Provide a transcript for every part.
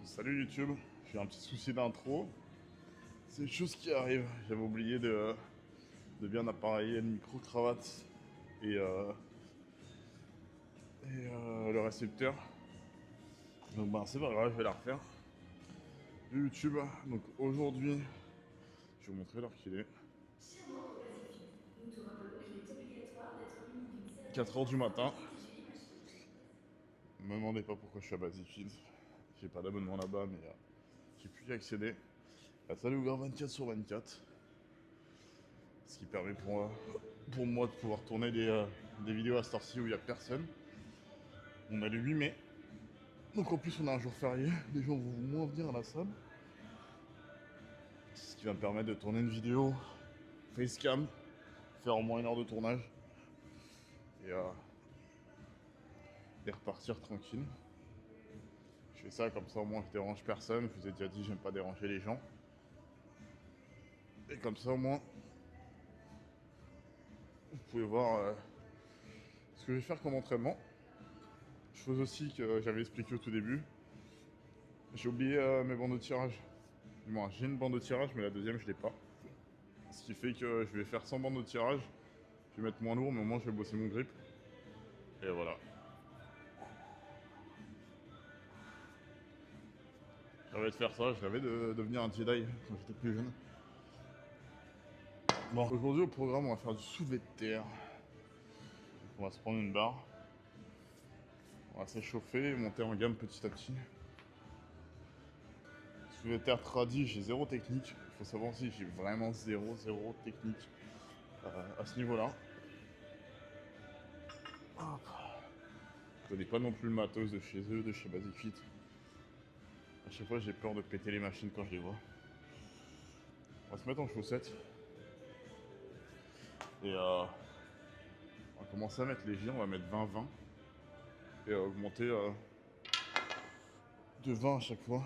Salut YouTube, j'ai un petit souci d'intro. C'est une chose qui arrive. J'avais oublié de bien appareiller le micro-cravate et, le récepteur. Donc c'est pas grave, je vais la refaire. YouTube, donc aujourd'hui, je vais vous montrer l'heure qu'il est. Cher membre Basifit, nous te rappelons qu'il est obligatoire d'être muni d'une certaine 4 h du force pour matin. protéger les machines. Ne me demandez pas pourquoi je suis à Basifit. J'ai pas d'abonnement là-bas, mais j'ai pu y accéder. Ça est ouvert 24/24. Ce qui permet pour moi de pouvoir tourner des vidéos à cette heure-ci où il n'y a personne. On est le 8 mai. Donc en plus on a un jour férié. Les gens vont moins venir à la salle. Ce qui va me permettre de tourner une vidéo facecam, faire au moins 1 heure de tournage et repartir tranquille. Je fais ça comme ça au moins je dérange personne. Je vous ai déjà dit j'aime pas déranger les gens. Et comme ça au moins vous pouvez voir ce que je vais faire comme entraînement. Chose aussi que j'avais expliqué au tout début. J'ai oublié mes bandes de tirage. Moi j'ai une bande de tirage mais la deuxième je l'ai pas. Ce qui fait que je vais faire 100 bandes de tirage. Je vais mettre moins lourd mais au moins je vais bosser mon grip. Et voilà. Je rêvais de faire ça, je rêvais de devenir un Jedi quand j'étais plus jeune. Bon, aujourd'hui au programme on va faire du soulevé de terre. On va se prendre une barre. On va s'échauffer et monter en gamme petit à petit. Soulevé de terre tradi, j'ai zéro technique. Il faut savoir si j'ai vraiment zéro technique à ce niveau-là. Je connais pas non plus le matos de chez eux, de chez Basifit. À chaque fois j'ai peur de péter les machines quand je les vois. On va se mettre en chaussettes. Et on va commencer à mettre léger, on va mettre 20-20. Et augmenter de 20 à chaque fois.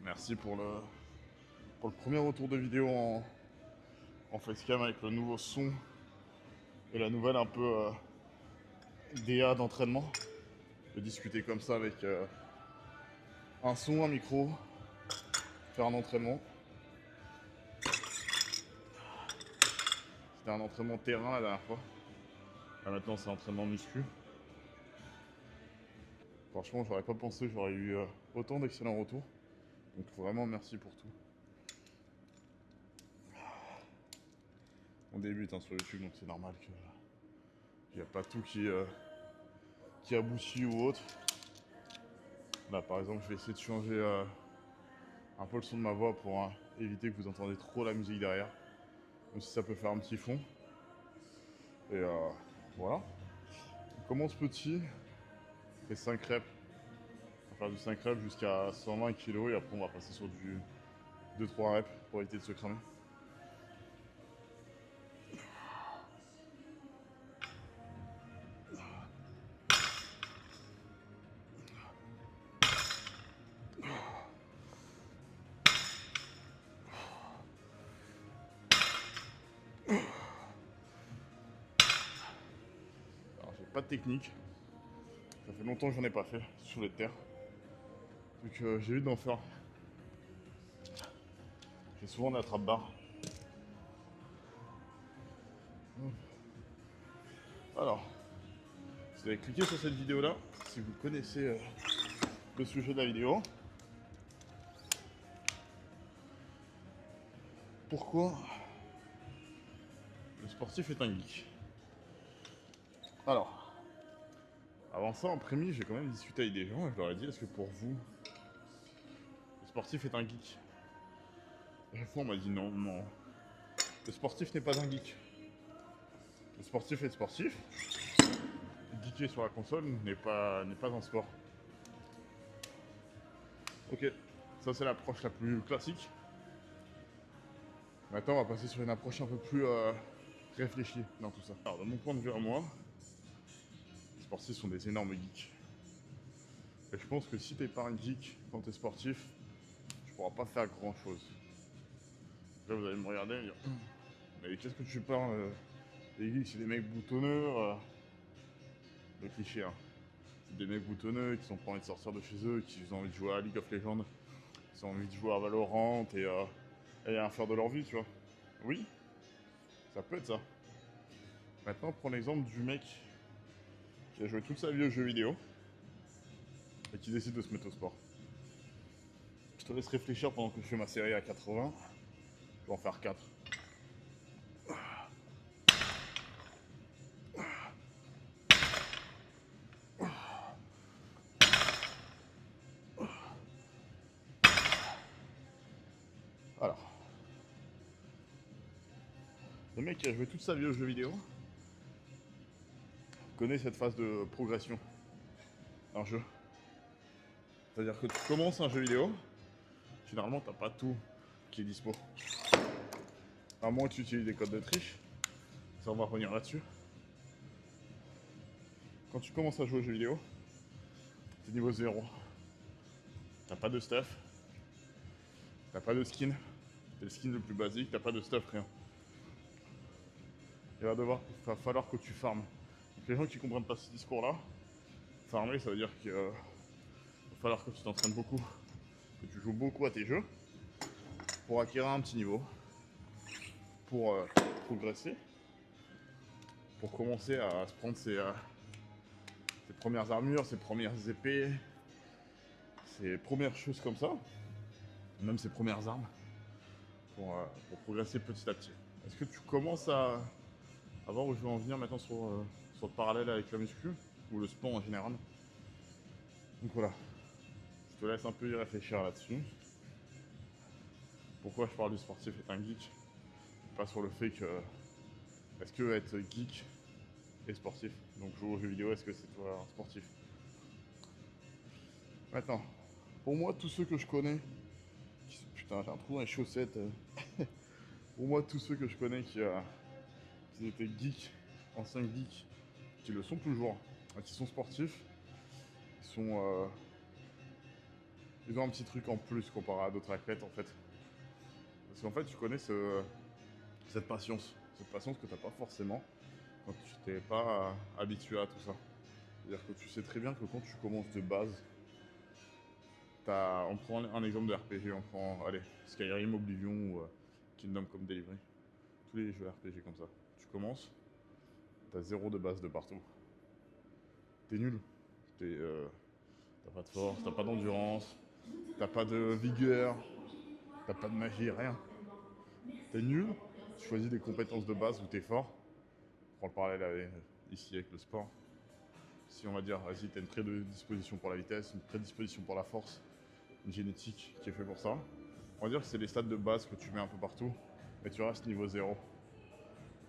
Merci pour le premier retour de vidéo en facecam avec le nouveau son et la nouvelle un peu DA d'entraînement. De discuter comme ça avec un son, un micro, faire un entraînement. C'était un entraînement terrain la dernière fois. Là maintenant c'est entraînement muscu. Franchement j'aurais pas pensé que j'aurais eu autant d'excellents retours. Donc vraiment merci pour tout. On débute sur YouTube donc c'est normal qu'il n'y a pas tout qui aboutit ou autre. Là par exemple je vais essayer de changer un peu le son de ma voix pour éviter que vous entendez trop la musique derrière. Même si ça peut faire un petit fond. Et voilà. On commence petit. On fait 5 reps. On va faire du 5 reps jusqu'à 120 kg et après on va passer sur du 2-3 reps pour éviter de se cramer. Alors j'ai pas de technique. Ça fait longtemps que j'en ai pas fait sur les terres. Donc j'évite d'en faire. J'ai souvent des attrape-barres. Alors, vous allez cliquer sur cette vidéo là si vous connaissez le sujet de la vidéo. Pourquoi le sportif est un geek? Alors, avant ça, en prémisse, j'ai quand même discuté avec des gens et je leur ai dit est-ce que pour vous, le sportif est un geek? Et à chaque fois, on m'a dit non, non. Le sportif n'est pas un geek. Le sportif est sportif. Geeker sur la console n'est pas un sport. Ok, ça c'est l'approche la plus classique. Maintenant, on va passer sur une approche un peu plus réfléchie dans tout ça. Alors, de mon point de vue à moi, les sportifs sont des énormes geeks. Et je pense que si t'es pas un geek quand t'es sportif, tu pourras pas faire grand chose. Après vous allez me regarder et me dire mais qu'est-ce que tu parles les geeks c'est des mecs boutonneux le cliché hein. C'est des mecs boutonneux qui n'ont pas envie de sortir de chez eux, qui ont envie de jouer à League of Legends, qui ont envie de jouer à Valorant et rien faire de leur vie, tu vois. Oui, ça peut être ça. Maintenant, prends l'exemple du mec qui a joué toute sa vie aux jeux vidéo et qui décide de se mettre au sport. Je te laisse réfléchir pendant que je fais ma série à 80. Je vais en faire 4. Alors, le mec qui a joué toute sa vie aux jeux vidéo connaît cette phase de progression d'un jeu. C'est-à-dire que tu commences un jeu vidéo, généralement t'as pas tout qui est dispo. À moins que tu utilises des codes de triche, ça on va revenir là-dessus. Quand tu commences à jouer aux jeux vidéo, t'es niveau 0. T'as pas de stuff, t'as pas de skin, t'es le skin le plus basique, t'as pas de stuff, rien. Il va falloir que tu farmes. Donc les gens qui comprennent pas ce discours-là, farmer ça veut dire qu'il va falloir que tu t'entraînes beaucoup, que tu joues beaucoup à tes jeux, pour acquérir un petit niveau, pour progresser, pour commencer à se prendre ses premières armures, ses premières épées, ses premières choses comme ça, même ses premières armes, pour progresser petit à petit. Est-ce que tu commences à voir où je veux en venir maintenant sur le parallèle avec la muscu, ou le sport en général? Donc voilà, je te laisse un peu y réfléchir là-dessus. Pourquoi je parle du sportif est un geek? Pas sur le fait que, est-ce que être geek est sportif? Donc jouer aux jeux vidéo, est-ce que c'est toi un sportif? Maintenant, pour moi, tous ceux que je connais, putain, j'ai un trou dans les chaussettes. Pour moi, tous ceux que je connais qui étaient geeks, anciens geeks, qui le sont toujours, qui sont sportifs, ils ont un petit truc en plus comparé à d'autres athlètes en fait. Parce qu'en fait, tu connais cette patience que t'as pas forcément quand tu t'es pas habitué à tout ça. C'est-à-dire que tu sais très bien que quand tu commences de base, on prend un exemple de RPG, on prend, allez, Skyrim, Oblivion ou Kingdom Come Delivery. Tous les jeux RPG comme ça. Tu commences, t'as 0 de base de partout. T'es nul. T'as pas de force, t'as pas d'endurance, t'as pas de vigueur, t'as pas de magie, rien. T'es nul, tu choisis des compétences de base où t'es fort. Prends le parallèle ici avec le sport. Si on va dire, vas-y, t'as une prédisposition pour la vitesse, une prédisposition pour la force, une génétique qui est fait pour ça. On va dire que c'est les stats de base que tu mets un peu partout, mais tu restes niveau 0.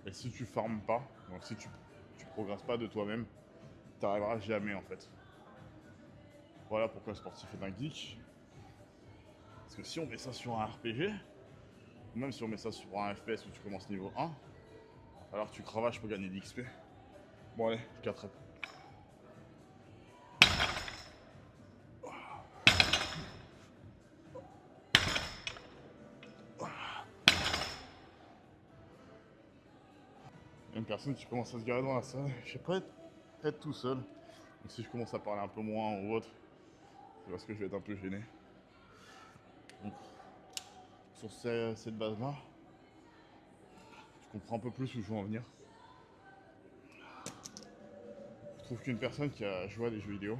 Et si tu farmes pas, donc si tu progresses pas de toi-même, t'arriveras jamais en fait. Voilà pourquoi le sportif est un geek. Parce que si on met ça sur un RPG, ou même si on met ça sur un FPS où tu commences niveau 1, alors tu cravaches pour gagner de l'XP. Bon allez, 4 reps. Il y a une personne qui commence à se garer dans la salle, je sais pas être tout seul. Donc si je commence à parler un peu moins ou autre, c'est parce que je vais être un peu gêné. Donc, sur cette base-là, tu comprends un peu plus où je veux en venir. Je trouve qu'une personne qui a joué à des jeux vidéo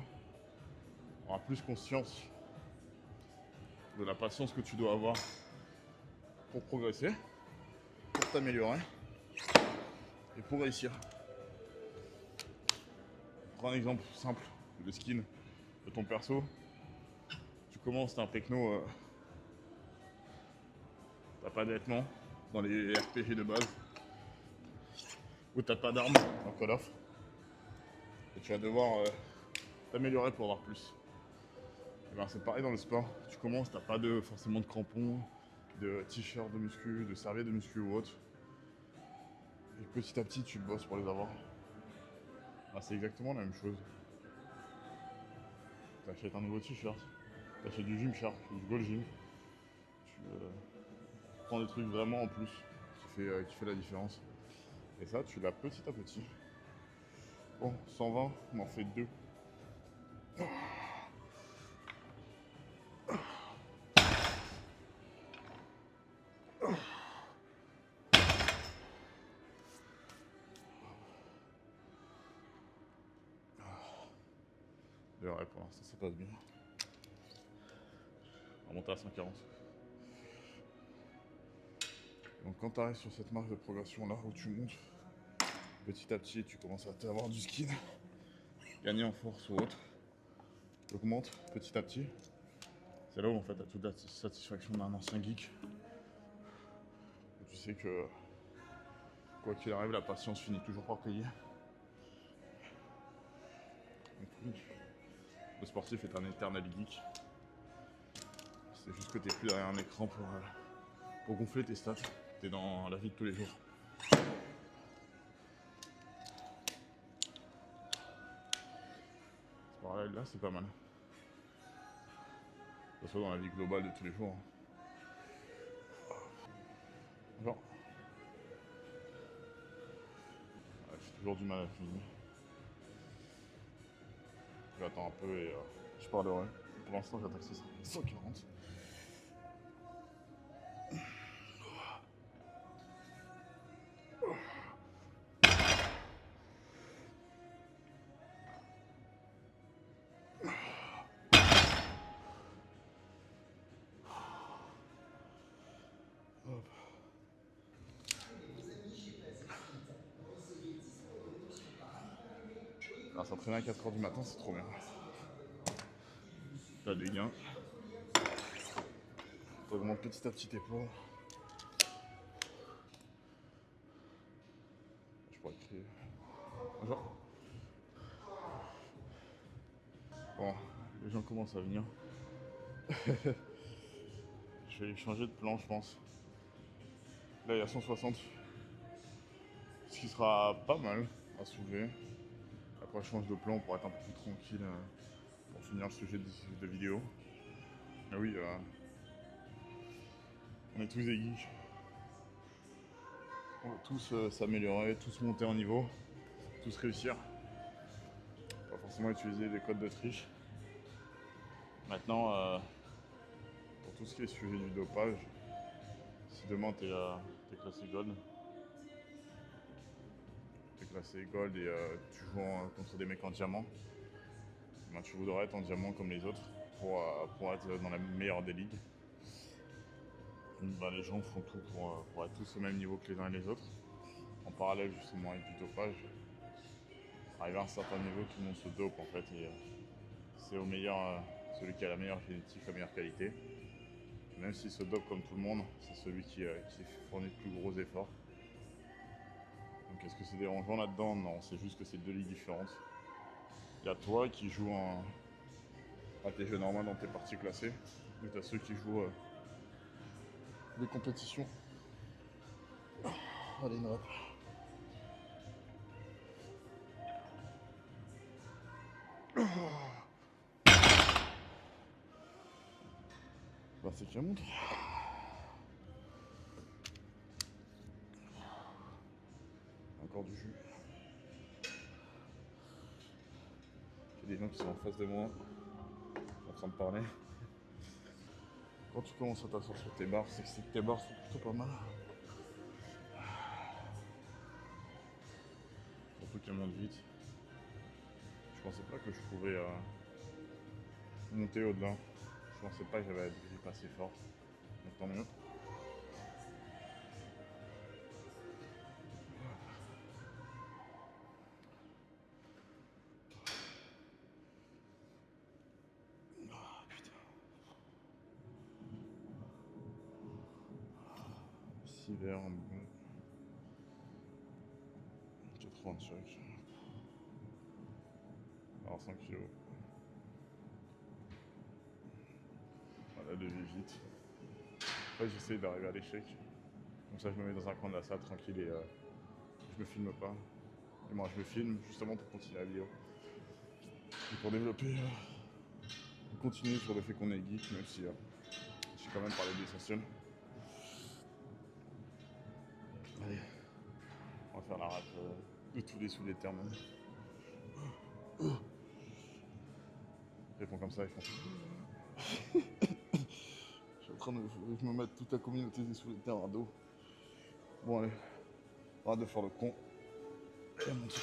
aura plus conscience de la patience que tu dois avoir pour progresser, pour t'améliorer et pour réussir. Prends un exemple simple, le skin de ton perso. Tu commences, t'es un techno, t'as pas de vêtements dans les RPG de base, ou t'as pas d'armes dans Call of, et tu vas devoir t'améliorer pour avoir plus. Et ben c'est pareil dans le sport, tu commences, t'as pas forcément de crampons, de t-shirt de muscu, de serviettes de muscu ou autre. Et petit à petit tu bosses pour les avoir. Ah, c'est exactement la même chose. T'achètes un nouveau t-shirt, t'achètes du Gymshark, du Gold Gym, tu prends des trucs vraiment en plus qui fait la différence. Et ça, tu l'as petit à petit. Bon, 120, on en fait 2. D'ailleurs, ouais, pour l'instant, ça passe bien. On va monter à 140. Donc quand tu arrives sur cette marque de progression là où tu montes, petit à petit tu commences à avoir du skin, gagner en force ou autre, tu augmentes petit à petit. C'est là où en fait tu as toute la satisfaction d'un ancien geek. Où tu sais que quoi qu'il arrive, la patience finit toujours par payer. Donc oui, le sportif est un éternel geek. C'est juste que tu n'es plus derrière un écran pour gonfler tes stats. Tu es dans la vie de tous les jours. Ce parallèle là, c'est pas mal. Que ce soit dans la vie globale de tous les jours. Genre. Ouais, j'ai toujours du mal à filmer. J'attends un peu et je parlerai. Pour l'instant, j'attaque 140. Hop. Alors, s'entraîner à 4h du matin, c'est trop bien. T'as des gains. T'augmentes petit à petit tes poids. Je pourrais crier. Bonjour. Bon, les gens commencent à venir. Je vais changer de plan, je pense. Là, il y a 160. Ce qui sera pas mal à soulever. Après, je change de plan pour être un peu plus tranquille pour finir le sujet de vidéo. Mais oui, on est tous des geeks. On va tous s'améliorer, tous monter en niveau, tous réussir. Pas forcément utiliser des codes de triche. Maintenant, pour tout ce qui est sujet du dopage, si demain t'es classé gold, et tu joues contre des mecs en diamant, ben, tu voudrais être en diamant comme les autres pour être dans la meilleure des ligues. Donc, ben, les gens font tout pour être tous au même niveau que les uns et les autres. En parallèle justement avec du dopage, arrivé à un certain niveau, tout le monde se dope en fait et c'est au meilleur, celui qui a la meilleure génétique, la meilleure qualité. Même s'il se dope comme tout le monde, c'est celui qui fournit le plus gros effort. Donc est-ce que c'est dérangeant là-dedans? Non, c'est juste que c'est deux ligues différentes. Il y a toi qui joues à tes jeux normaux dans tes parties classées, et t'as ceux qui jouent des compétitions. Allez, une rep. Bah c'est qui monte. Encore du jus. Il y a des gens qui sont en face de moi, en train de parler. Quand tu commences à t'asseoir sur tes barres, c'est que tes barres sont plutôt pas mal. Surtout qu'elles montent vite. Je pensais pas que je pouvais monter au-delà. Je pensais pas que j'avais la grip assez forte. Donc tant mieux. Ah putain. 6 verres en bon. 80 de chaque. Alors 5 kilos. Voilà, lever vite. Après j'essaye d'arriver à l'échec. Comme ça je me mets dans un coin de la salle tranquille et je me filme pas. Et moi je me filme justement pour continuer la vidéo. Et pour développer, continuer sur le fait qu'on est geek, même si j'ai quand même parlé de l'essentiel. Allez, on va faire la rap de tous les soulevés de terre même. Ils font comme ça, ils font. Je suis en train de me mettre toute la communauté des soulevés de terre à dos. Bon allez, arrête de faire le con. Et monte.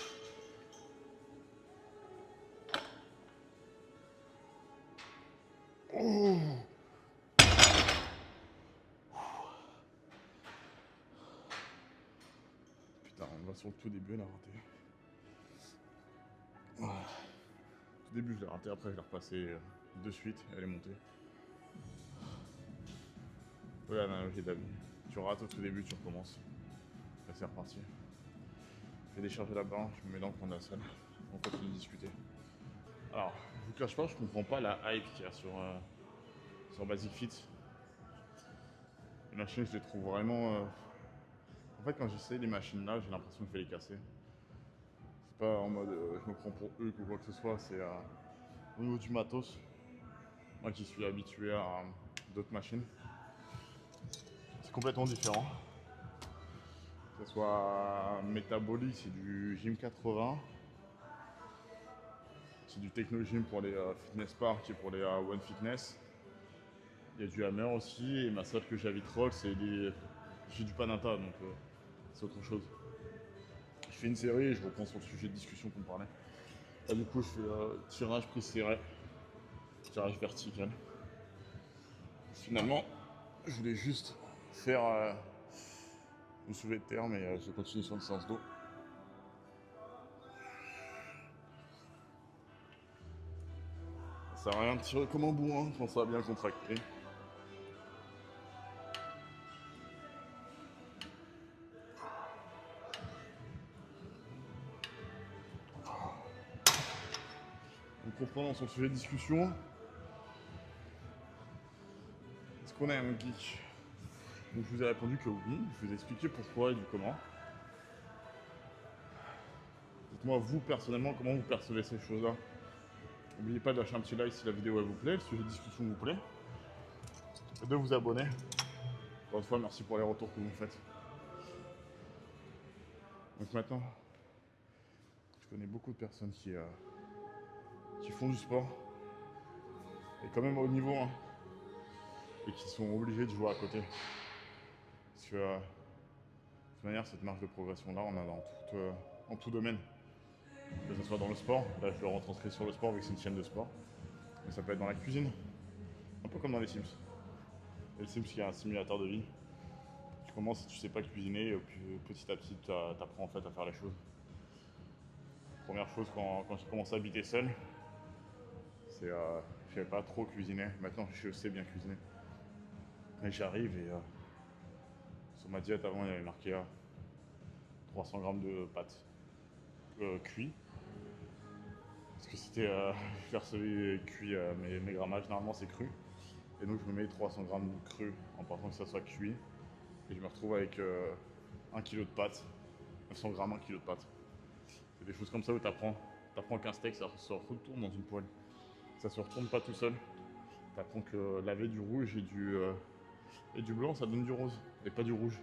Oh. Putain, on va sur le tout début, elle a raté. Voilà. Au début, je l'ai raté, après, je l'ai repassé de suite, elle est montée. Voilà l'analogie de la vie. Tu rates au tout début, tu recommences. Là, c'est reparti. Je vais décharger la barre, je me mets dans le coin de la salle. On continue de discuter. Alors, je vous cache pas, je comprends pas la hype qu'il y a sur Basic Fit. Les machines, je les trouve vraiment. En fait, quand j'essaye les machines là, j'ai l'impression que je vais les casser. C'est pas en mode je me prends pour eux ou quoi que ce soit, c'est au niveau du matos. Moi qui suis habitué à d'autres machines, c'est complètement différent. Que ce soit métabolique, c'est du Gym 80. C'est du Techno Gym pour les Fitness Park et pour les One Fitness. Il y a du Hammer aussi, et ma salle que j'habite Rock, c'est j'ai du Panata, donc c'est autre chose. Je fais une série et je reprends sur le sujet de discussion qu'on parlait. Là, du coup, je fais tirage prise serré, tirage vertical. Finalement, je voulais juste faire une soulevée de terre, mais je vais continuer sur une séance d'eau. Ça sert à rien de tirer comme un bourrin quand ça a bien contracté. Donc reprenons sur le sujet de discussion. Est-ce qu'on est un geek? Donc je vous ai répondu que oui, je vous ai expliqué pourquoi et du comment. Dites-moi vous personnellement comment vous percevez ces choses-là. N'oubliez pas de lâcher un petit like si la vidéo elle vous plaît, le sujet de discussion vous plaît. Et de vous abonner. Encore une fois, merci pour les retours que vous me faites. Donc maintenant, je connais beaucoup de personnes qui font du sport, et quand même au niveau, hein, et qui sont obligés de jouer à côté. Parce que, de toute manière, cette marge de progression-là, on en a en tout domaine. Que ce soit dans le sport, là je le retranscris sur le sport vu que c'est une chaîne de sport, mais ça peut être dans la cuisine, un peu comme dans les Sims. Et le Sims qui est un simulateur de vie. Tu commences et tu sais pas cuisiner, et puis petit à petit tu apprends en fait à faire les choses. Première chose quand j'ai commencé à habiter seul, c'est je savais pas trop cuisiner. Maintenant je sais bien cuisiner. Mais j'arrive et sur ma diète avant il y avait marqué 300 grammes de pâtes cuits. Parce que c'était faire cuit, mes grammages normalement c'est cru. Et donc je me mets 300 grammes cru en partant que ça soit cuit. Et je me retrouve avec 1 kg de pâtes, 900 grammes, 1 kg de pâtes. C'est des choses comme ça où t'apprends qu'un steak ça se retourne dans une poêle. Ça se retourne pas tout seul. T'apprends que laver du rouge et du blanc ça donne du rose et pas du rouge.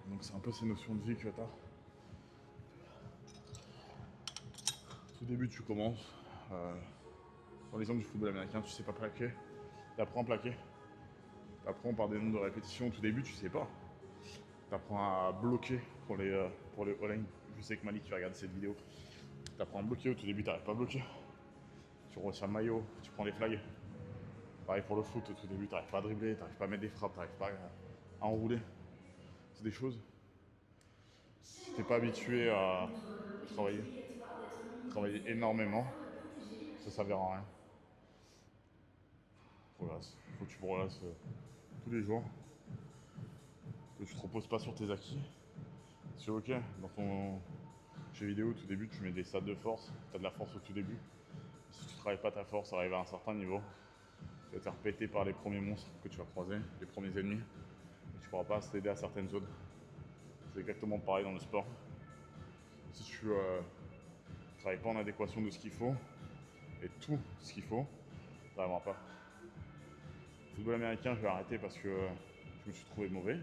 Donc c'est un peu ces notions de vie que t'as. Au début tu commences. Dans l'exemple du football américain, tu sais pas plaquer. T'apprends à plaquer. T'apprends par des nombres de répétitions. Au tout début, tu sais pas. T'apprends à bloquer pour les all-line. Je sais que Malik va regarder cette vidéo. T'apprends à bloquer. Au tout début, t'arrives pas à bloquer. Tu retires le maillot, tu prends des flags. Pareil pour le foot. Au tout début, t'arrives pas à dribbler, t'arrives pas à mettre des frappes, t'arrives pas à enrouler. C'est des choses. Si t'es pas habitué à Il te rappelle qu'il est travailler, obligatoire d'être travailler immunisé énormément, afin de protéger les ça personnes. servira à rien. Faut que tu progresses tous les jours. Que tu te reposes pas sur tes acquis. C'est ok, dans ton jeu vidéo, au tout début, tu mets des stats de force, tu as de la force au tout début. Si tu travailles pas ta force, arrive à un certain niveau, tu vas te faire péter par les premiers monstres que tu vas croiser, les premiers ennemis, et tu pourras pas accéder à certaines zones. C'est exactement pareil dans le sport. Si tu travailles pas en adéquation de ce qu'il faut, et tout ce qu'il faut, ça n'arrivera pas. Le football américain, je vais arrêter parce que je me suis trouvé mauvais.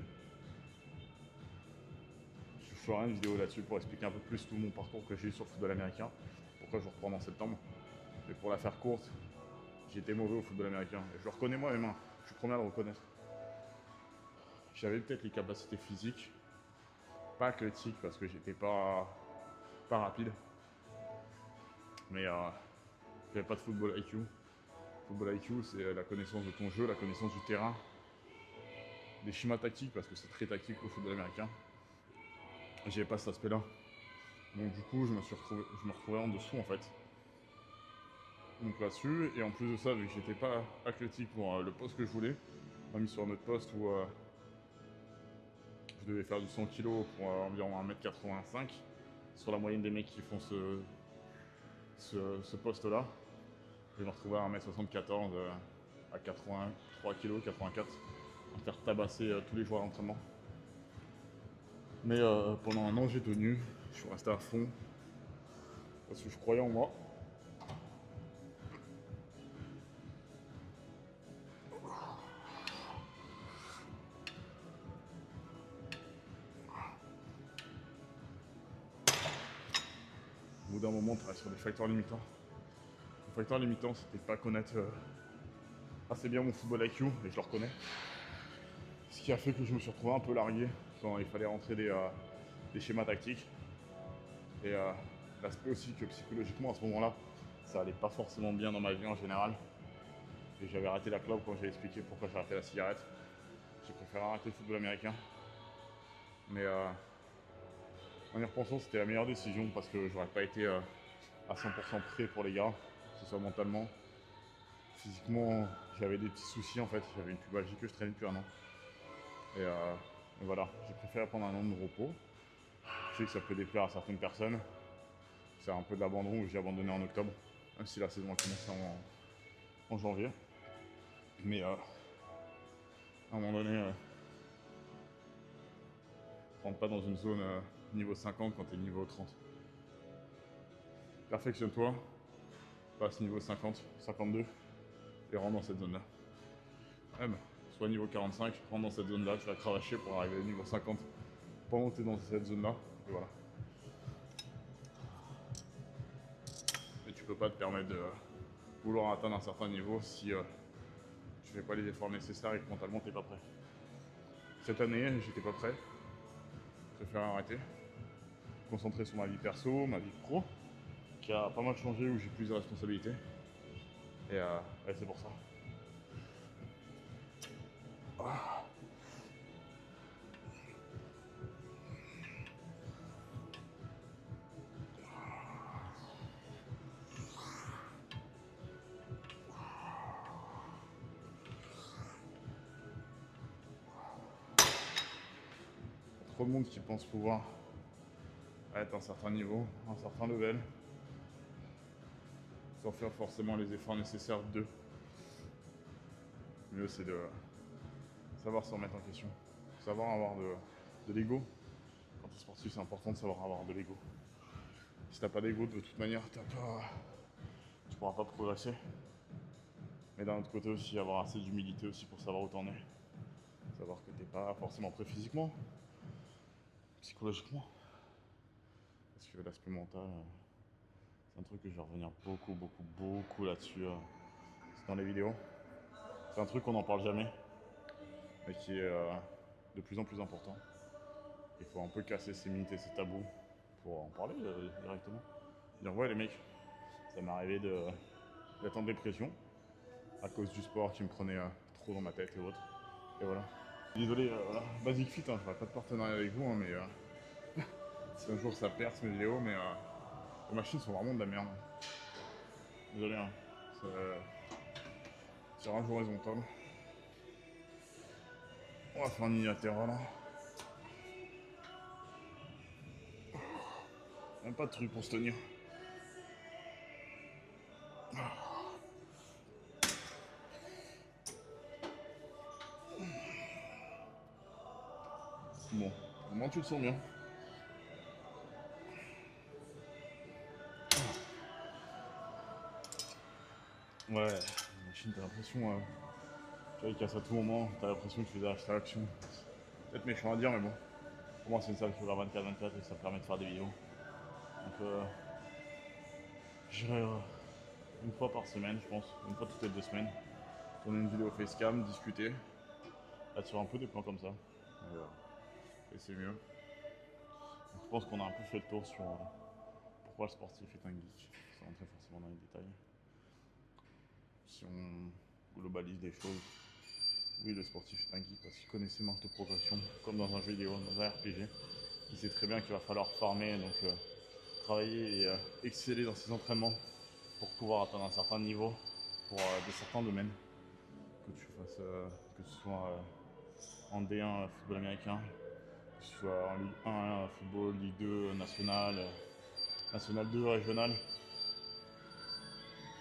Je ferai une vidéo là-dessus pour expliquer un peu plus tout mon parcours que j'ai eu sur le football américain, pourquoi je reprends en septembre. Mais pour la faire courte, j'étais mauvais au football américain. Et je le reconnais moi-même, hein. Je suis le premier à le reconnaître. J'avais peut-être les capacités physiques, pas athlétiques parce que j'étais pas rapide. Mais j'avais pas de football IQ. Football IQ, c'est la connaissance de ton jeu, la connaissance du terrain, des schémas tactiques parce que c'est très tactique au football américain. J'avais pas cet aspect-là. Donc du coup, je me retrouvais en dessous en fait. Donc là-dessus, et en plus de ça, vu que j'étais pas athlétique pour le poste que je voulais, on m'a mis sur un autre poste où je devais faire du 100 kg pour environ 1m85 sur la moyenne des mecs qui font ce poste-là. Je me retrouvais à 1m74 à 83 kg, 84, à me faire tabasser tous les jours à l'entraînement. Mais pendant un an, j'ai tenu, je suis resté à fond parce que je croyais en moi. Au bout d'un moment, on travaille sur des facteurs limitants. Les facteurs limitants, c'était pas connaître assez bien mon football IQ, et je le reconnais. Ce qui a fait que je me suis retrouvé un peu largué quand il fallait rentrer des schémas tactiques. Et l'aspect aussi que psychologiquement, à ce moment-là, ça allait pas forcément bien dans ma vie en général. Et j'avais arrêté la clope quand j'ai expliqué pourquoi j'ai arrêté la cigarette. J'ai préféré arrêter le football américain. Mais en y repensant, c'était la meilleure décision parce que j'aurais pas été à 100% prêt pour les gars, que ce soit mentalement. Physiquement, j'avais des petits soucis en fait. J'avais une pubalgie que je traînais depuis un an. Et voilà, j'ai préféré prendre un an de repos. Je sais que ça peut déplaire à certaines personnes. C'est un peu de l'abandon où j'ai abandonné en octobre, même si la saison a commencé en janvier. Mais à un moment donné, rentre pas dans une zone niveau 50 quand tu es niveau 30. Perfectionne-toi, passe niveau 50, 52 et rentre dans cette zone-là. Même, soit niveau 45, rentre dans cette zone-là, tu vas cravacher pour arriver au niveau 50 pendant que tu es dans cette zone-là. Et voilà. Mais tu peux pas te permettre de vouloir atteindre un certain niveau si tu fais pas les efforts nécessaires et que mentalement t'es pas prêt. Cette année, j'étais pas prêt. Je préfère arrêter. Concentrer sur ma vie perso, ma vie pro, qui a pas mal changé où j'ai plus de responsabilités. Et c'est pour ça. Ah. Trop de monde qui pense pouvoir être à un certain niveau, à un certain level, sans faire forcément les efforts nécessaires d'eux. Le mieux c'est de savoir se remettre en question, savoir avoir de l'ego. Quand tu es sportif, c'est important de savoir avoir de l'ego. Si t'as pas d'ego, de toute manière, tu pourras pas progresser. Mais d'un autre côté aussi, avoir assez d'humilité aussi pour savoir où t'en es. Savoir que t'es pas forcément prêt physiquement, psychologiquement. Parce que l'aspect mental, c'est un truc que je vais revenir beaucoup là-dessus dans les vidéos. C'est un truc qu'on n'en parle jamais, mais qui est de plus en plus important. Il faut un peu casser ces mythes et ces tabous pour en parler directement. Dire ouais les mecs, ça m'est arrivé d'être en dépression à cause du sport qui me prenait trop dans ma tête et autres. Et voilà. Désolé, voilà. Basic Fit, je ferai pas de partenariat avec vous, mais si un jour ça perce mes vidéos, mais les machines sont vraiment de la merde. Désolé, hein. C'est un jour horizontal. On va faire un unilatéral. Même pas de truc pour se tenir. Bon. Au moins tu te sens bien. Ouais, la machine, t'as l'impression, tu vois, il casse à tout moment, t'as l'impression que tu fais des réactions. Peut-être méchant à dire, mais bon. Pour moi, c'est une salle qui ouvre 24/24 et ça me permet de faire des vidéos. Donc, j'irai une fois par semaine, je pense, une fois toutes les 2 semaines. Tourner une vidéo facecam, discuter, être sur un peu des plans comme ça. Et c'est mieux. Donc, je pense qu'on a un peu fait le tour sur pourquoi le sportif est un geek, sans rentrer forcément dans les détails. Si on globalise des choses, oui, le sportif est un geek parce qu'il connaît ses marges de progression, comme dans un jeu vidéo, dans un RPG. Il sait très bien qu'il va falloir farmer, donc travailler et exceller dans ses entraînements pour pouvoir atteindre un certain niveau pour de certains domaines. Que tu fasses, que ce soit en D1 football américain, que ce soit en Ligue 1 football, Ligue 2 national, national 2 régional.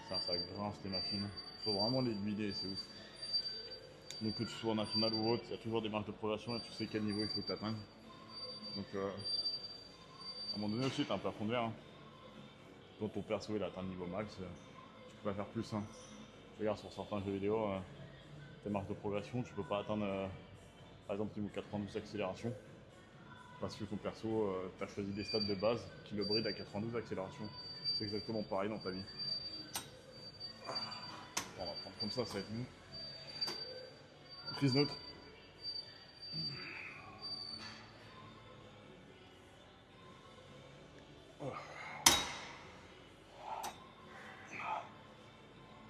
Ça grince les machines. Il faut vraiment les guider, c'est ouf. Donc que tu sois en national ou autre, il y a toujours des marges de progression et tu sais quel niveau il faut que tu atteignes. Donc à un moment donné aussi, tu as un plafond de verre. Hein. Quand ton perso il atteint le niveau max, tu peux pas faire plus. Hein. Je regarde sur certains jeux vidéo, tes marges de progression, tu peux pas atteindre par exemple niveau 92 accélération. Parce que ton perso, tu as choisi des stats de base qui le brident à 92 accélération. C'est exactement pareil dans ta vie. Bon, on va prendre comme ça va être mieux. Prise neutre.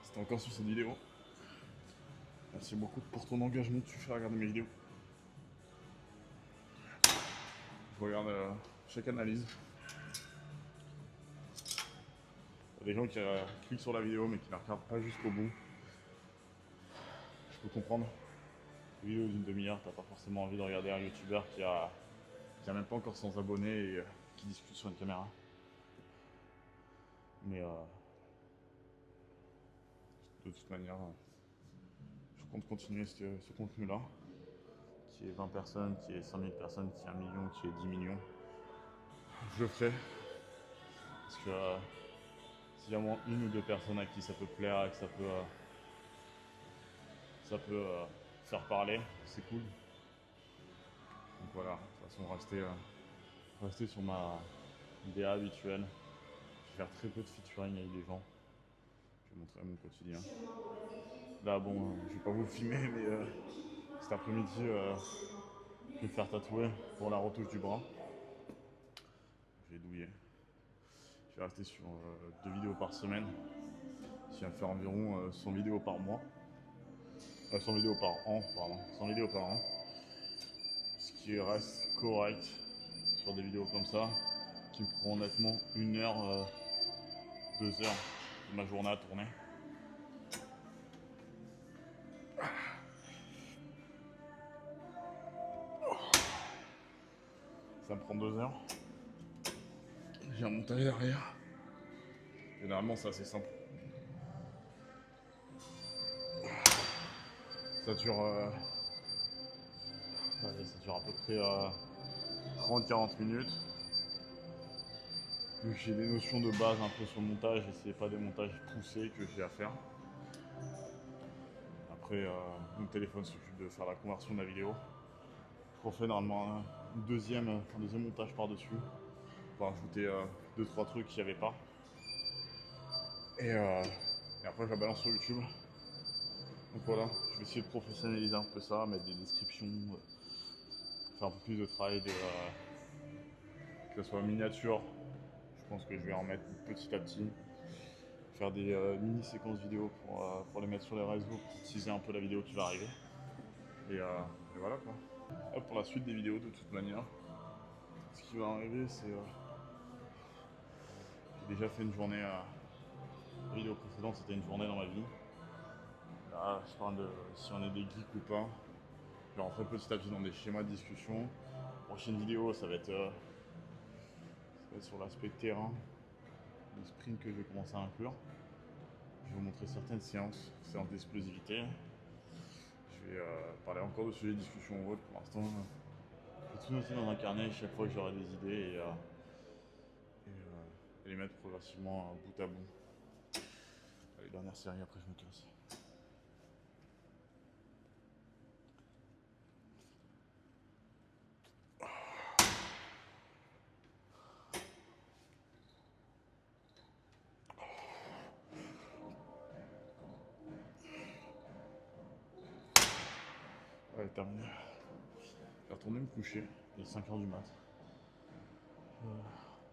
C'était encore sur cette vidéo. Merci beaucoup pour ton engagement que tu fais à regarder mes vidéos. Je regarde chaque analyse. Il y a des gens qui cliquent sur la vidéo mais qui ne la regardent pas jusqu'au bout. Je peux comprendre. Une vidéo d'une demi-heure, t'as pas forcément envie de regarder un youtubeur qui a même pas encore 100 abonnés et qui discute sur une caméra. Mais de toute manière, je compte continuer ce contenu-là, qui est 20 personnes, qui est 5000 personnes, qui est 1 million, qui est 10 millions. Je le ferai. Parce que s'il y a moins une ou deux personnes à qui ça peut plaire et que ça peut faire parler, c'est cool. Donc voilà, de toute façon, rester sur ma DA habituelle. Je vais faire très peu de featuring avec des gens. Je vais montrer mon quotidien. Là, bon, je vais pas vous filmer, mais cet après-midi, je vais me faire tatouer pour la retouche du bras. Je vais douiller. Je vais rester sur 2 vidéos par semaine. Ce qui va me faire environ 100 vidéos par mois. 100 vidéos par an, pardon. 100 vidéos par an. Ce qui reste correct sur des vidéos comme ça, qui me prend honnêtement 1 heure, 2 heures de ma journée à tourner. Ça me prend 2 heures. J'ai un montage derrière. Généralement, c'est assez simple. Ça dure, ça dure à peu près 30-40 minutes. Vu que j'ai des notions de base un peu sur le montage et c'est pas des montages poussés que j'ai à faire. Après, mon téléphone s'occupe de faire la conversion de la vidéo. Je refais normalement un deuxième montage par-dessus pour ajouter 2-3 trucs qu'il n'y avait pas. Et après, je la balance sur YouTube. Donc voilà, je vais essayer de professionnaliser un peu ça, mettre des descriptions, faire un peu plus de travail, que ce soit miniature. Je pense que je vais en mettre petit à petit. Faire des mini-séquences vidéo pour les mettre sur les réseaux, pour teaser un peu la vidéo qui va arriver. Et voilà quoi. Là, pour la suite des vidéos, de toute manière, ce qui va arriver, c'est. J'ai déjà fait une journée. La vidéo précédente, c'était une journée dans ma vie. Là, je parle de si on est des geeks ou pas. Je vais rentrer petit à petit dans des schémas de discussion. Prochaine vidéo, ça va être sur l'aspect terrain, les sprints que je vais commencer à inclure. Je vais vous montrer certaines séances d'explosivité. Je vais parler encore de sujets de discussion ou autre. Pour l'instant, vais tout noter dans un carnet chaque fois que j'aurai des idées et les mettre progressivement bout à bout. Allez, dernière série, après je me casse. Allez, terminé. Je vais retourner me coucher, il est 5h du mat. Je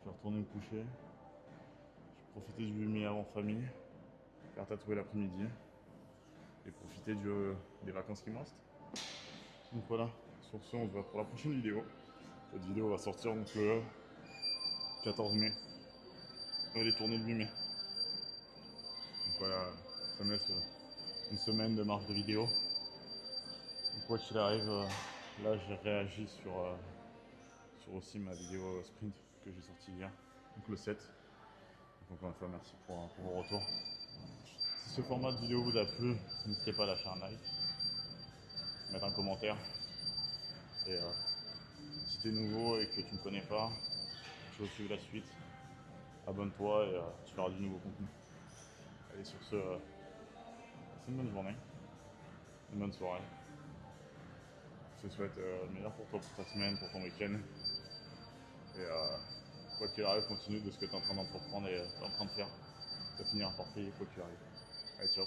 vais retourner me coucher. Je vais profiter du lumière en famille, faire tatouer l'après-midi et profiter des vacances qui me restent. Donc voilà, sur ce, on se voit pour la prochaine vidéo. Cette vidéo va sortir donc le 14 mai. Elle est tournée le 8 mai. Donc voilà, ça me laisse une semaine de marge de vidéo. Donc quoi qu'il arrive, là j'ai réagi sur aussi ma vidéo sprint que j'ai sortie hier, donc le 7. Donc encore une fois, merci pour vos retours. Si ce format de vidéo vous a plu, n'hésitez pas à lâcher un like, mettre un commentaire. Et si tu es nouveau et que tu ne me connais pas, tu veux suivre la suite, abonne-toi et tu verras du nouveau contenu. Allez, sur ce, c'est une bonne journée, une bonne soirée. Je te souhaite le meilleur pour toi, pour ta semaine, pour ton week-end. Et quoi qu'il arrive, continue de ce que tu es en train d'entreprendre et en train de faire. Ça finira par payer quoi qu'il arrive. Allez, ciao.